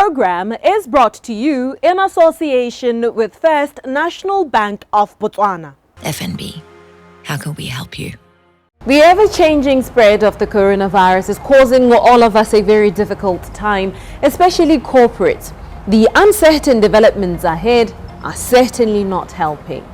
program is brought to you in association with First National Bank of Botswana. FNB, how can we help you? The ever-changing spread of the coronavirus is causing all of us a very difficult time, especially corporates. The uncertain developments ahead are certainly not helping.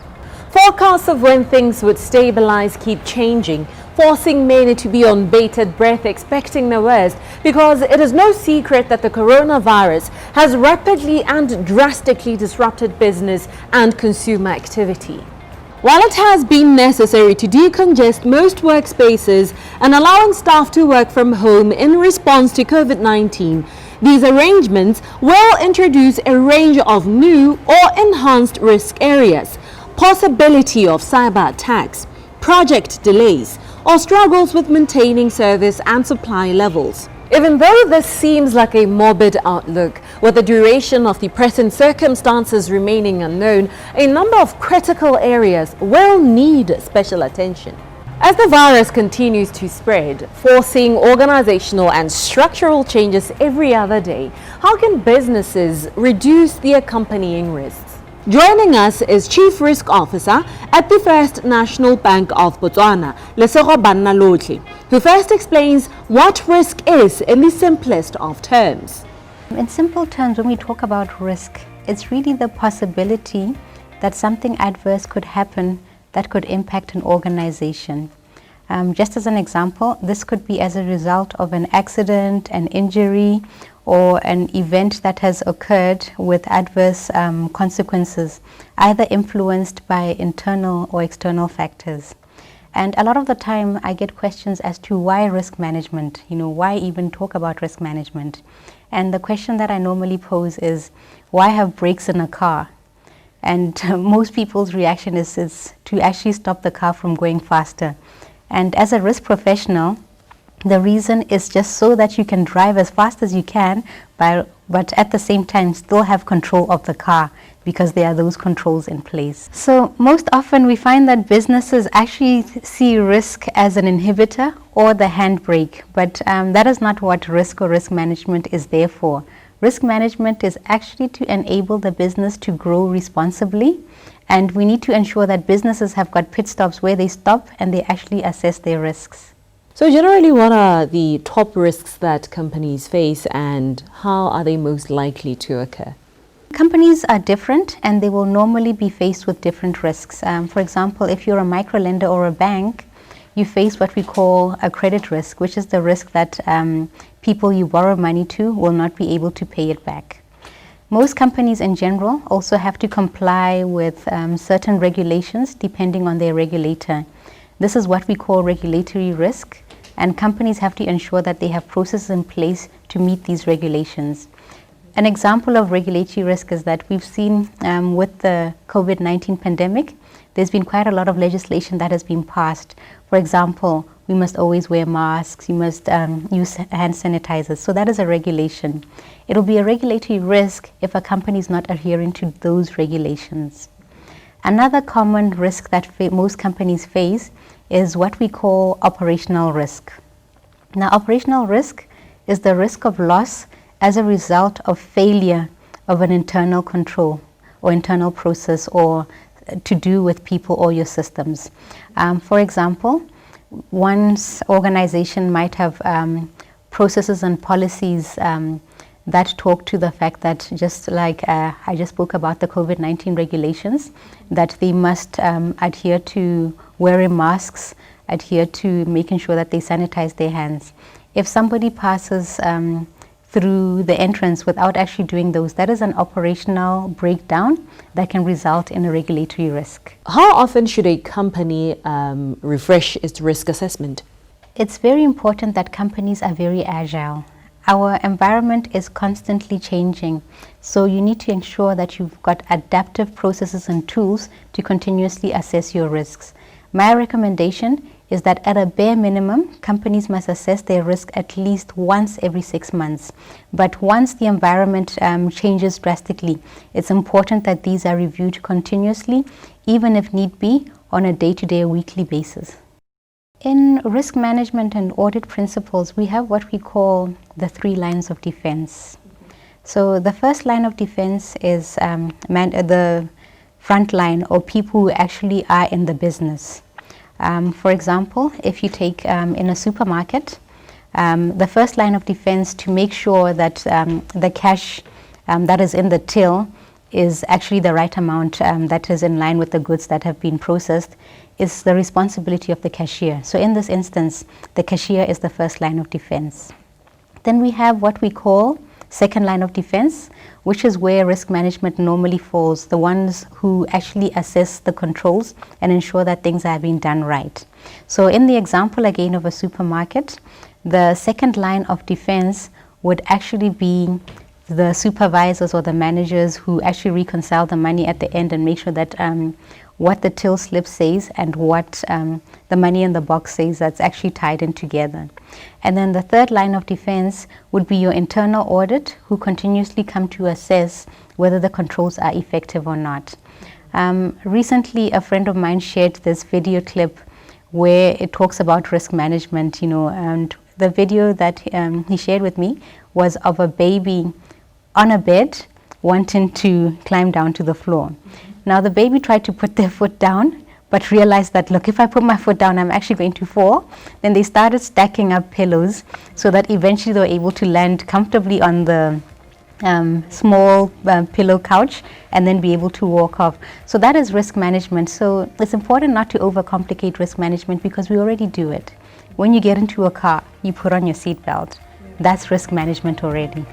Forecasts of when things would stabilize keep changing, forcing many to be on bated breath expecting the worst, because it is no secret that the coronavirus has rapidly and drastically disrupted business and consumer activity. While it has been necessary to decongest most workspaces and allowing staff to work from home in response to COVID-19, these arrangements will introduce a range of new or enhanced risk areas, possibility of cyber attacks, project delays, or struggles with maintaining service and supply levels. Even though this seems like a morbid outlook, with the duration of the present circumstances remaining unknown, a number of critical areas will need special attention. As the virus continues to spread, forcing organizational and structural changes every other day, how can businesses reduce the accompanying risks? Joining us is Chief Risk Officer at the First National Bank of Botswana, Lesego Bannalotlhe, who first explains what risk is in the simplest of terms. In simple terms, when we talk about risk, it's really the possibility that something adverse could happen that could impact an organization. Just as an example, this could be as a result of an accident, an injury, or an event that has occurred with adverse consequences, either influenced by internal or external factors. And a lot of the time I get questions as to why risk management, why even talk about risk management? And the question that I normally pose is, why have brakes in a car? And most people's reaction is to actually stop the car from going faster. And as a risk professional, the reason is just so that you can drive as fast as you can, but at the same time still have control of the car, because there are those controls in place. So most often we find that businesses actually see risk as an inhibitor or the handbrake, but that is not what risk or risk management is there for. Risk management is actually to enable the business to grow responsibly, and we need to ensure that businesses have got pit stops where they stop and they actually assess their risks. So generally, what are the top risks that companies face and how are they most likely to occur? Companies are different and they will normally be faced with different risks. For example, if you're a microlender or a bank, you face what we call a credit risk, which is the risk that people you borrow money to will not be able to pay it back. Most companies in general also have to comply with certain regulations depending on their regulator. This is what we call regulatory risk, and companies have to ensure that they have processes in place to meet these regulations. An example of regulatory risk is that we've seen with the COVID-19 pandemic, there's been quite a lot of legislation that has been passed. For example, we must always wear masks, you must use hand sanitizers. So that is a regulation. It'll be a regulatory risk if a company is not adhering to those regulations. Another common risk that most companies face is what we call operational risk. Now, operational risk is the risk of loss as a result of failure of an internal control or internal process or to do with people or your systems. For example, one's organization might have processes and policies that talk to the fact that, just like I just spoke about the COVID-19 regulations, that they must adhere to wearing masks, adhere to making sure that they sanitize their hands. If somebody passes through the entrance without actually doing those, that is an operational breakdown that can result in a regulatory risk. How often should a company refresh its risk assessment? It's very important that companies are very agile. Our environment is constantly changing, so you need to ensure that you've got adaptive processes and tools to continuously assess your risks. My recommendation is that at a bare minimum, companies must assess their risk at least once every 6 months. But once the environment changes drastically, it's important that these are reviewed continuously, even if need be, on a day-to-day or weekly basis. In risk management and audit principles, we have what we call the 3 lines of defense. So the first line of defense is the front line, or people who actually are in the business. For example, if you take in a supermarket, the first line of defense to make sure that the cash that is in the till is actually the right amount that is in line with the goods that have been processed is the responsibility of the cashier. So in this instance, the cashier is the first line of defense. Then we have what we call second line of defense, which is where risk management normally falls, the ones who actually assess the controls and ensure that things are being done right. So in the example again of a supermarket, the second line of defense would actually be the supervisors or the managers who actually reconcile the money at the end and make sure that what the till slip says and what the money in the box says, that's actually tied in together. And then the third line of defense would be your internal audit, who continuously come to assess whether the controls are effective or not. Recently, a friend of mine shared this video clip where it talks about risk management, and the video that he shared with me was of a baby on a bed wanting to climb down to the floor. Now the baby tried to put their foot down, but realized that, look, if I put my foot down, I'm actually going to fall. Then they started stacking up pillows so that eventually they were able to land comfortably on the small pillow couch and then be able to walk off. So that is risk management. So it's important not to overcomplicate risk management, because we already do it. When you get into a car, you put on your seatbelt. That's risk management already.